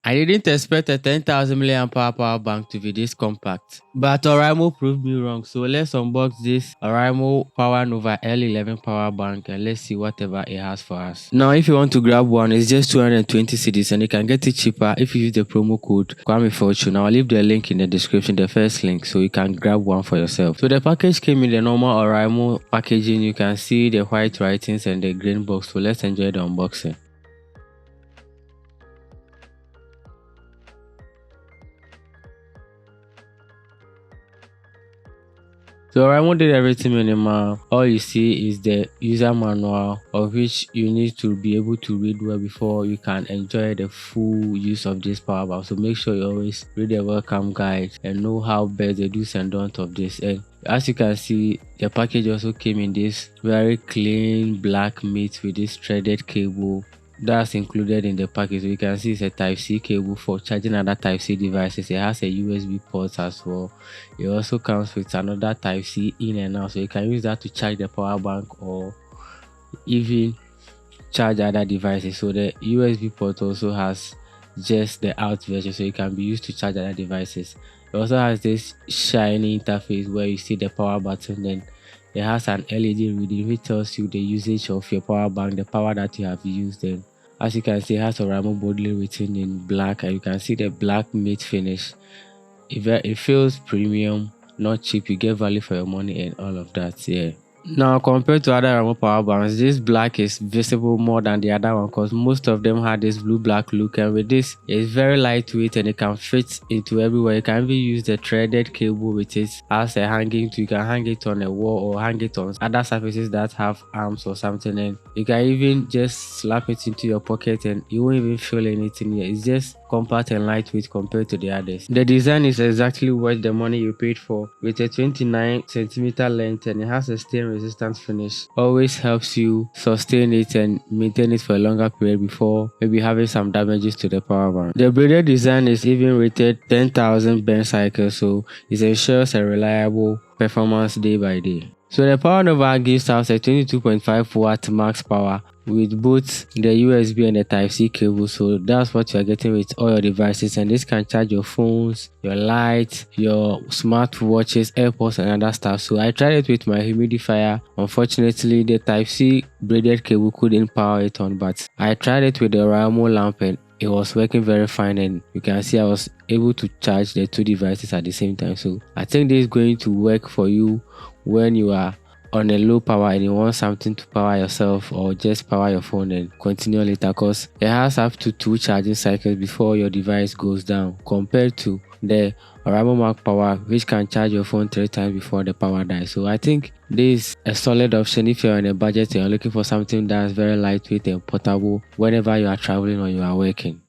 I didn't expect a 10,000 milliamp hour power bank to be this compact, but Oraimo proved me wrong. So let's unbox this oraimo PowerNova L11 power bank and let's see whatever it has for us. Now, if you want to grab one, it's just 220 cedis and you can get it cheaper if you use the promo code Kwame Fortune. I'll leave the link in the description, the first link, so you can grab one for yourself. So the package came in the normal Oraimo packaging. You can see the white writings and the green box. So let's enjoy the unboxing. So Oraimo did everything minimal. All you see is the user manual, of which you need to be able to read well before you can enjoy the full use of this power bank. So make sure you always read the welcome guide and know how best the do's and don'ts of this. And as you can see, the package also came in this very clean black meat with this threaded cable that's included in the package. So you can see it's a Type-C cable for charging other Type-C devices. It has a USB port as well. It also comes with another Type-C in and out, so you can use that to charge the power bank or even charge other devices. So the USB port also has just the out version, so it can be used to charge other devices. It also has this shiny interface where you see the power button, then it has an LED reading which tells you the usage of your power bank, the power that you have used. And as you can see, it has Oraimo boldly written in black, and you can see the black matte finish. It feels premium, not cheap. You get value for your money and all of that. Yeah. Now, compared to other Oraimo power banks, this black is visible more than the other one because most of them had this blue-black look, and with this, it's very lightweight and it can fit into everywhere. You can even use the threaded cable with it as a hanging tool. You can hang it on a wall or hang it on other surfaces that have arms or something, and you can even just slap it into your pocket and you won't even feel anything here. It's just compact and lightweight compared to the others. The design is exactly worth the money you paid for, with a 29cm length, and it has a stain resistant finish. Always helps you sustain it and maintain it for a longer period before maybe having some damages to the power bank. The braided design is even rated 10,000 burn cycles, so it ensures a reliable performance day by day. So the PowerNova gives us a 22.5 watt max power with both the USB and the Type-C cable, so that's what you are getting with all your devices, and this can charge your phones, your lights, your smartwatches, AirPods and other stuff. So I tried it with my humidifier. Unfortunately, the Type-C braided cable couldn't power it on, but I tried it with the Oraimo lamp and it was working very fine, and you can see I was able to charge the two devices at the same time. So I think this is going to work for you when you are on a low power and you want something to power yourself or just power your phone and continue later, because it has up to 2 charging cycles before your device goes down, compared to the Oraimo Max Power, which can charge your phone 3 times before the power dies. So I think this is a solid option if you're on a budget and you're looking for something that's very lightweight and portable whenever you are traveling or you are working.